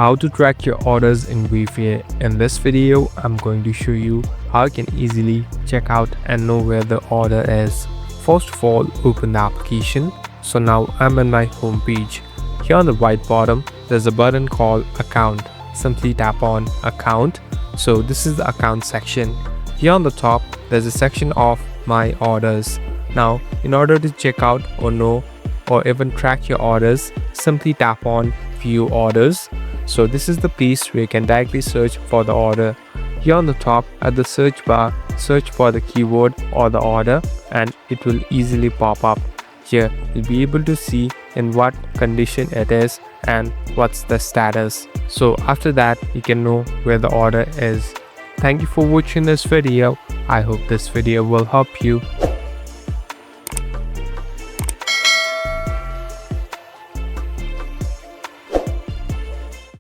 How to track your orders in Wayfair. In this video, I'm going to show you how you can easily check out and know where the order is. First of all, open the application. So now I'm on my home page. Here on the right bottom, there's a button called Account. Simply tap on Account. So this is the account section. Here on the top, there's a section of My Orders. Now, in order to check out or know or even track your orders, simply tap on View Orders. So this is the place where you can directly search for the order. Here on the top at the search bar, search for the keyword or the order and it will easily pop up. Here you'll be able to see in what condition it is and what's the status. So after that you can know where the order is. Thank you for watching this video. I hope this video will help you.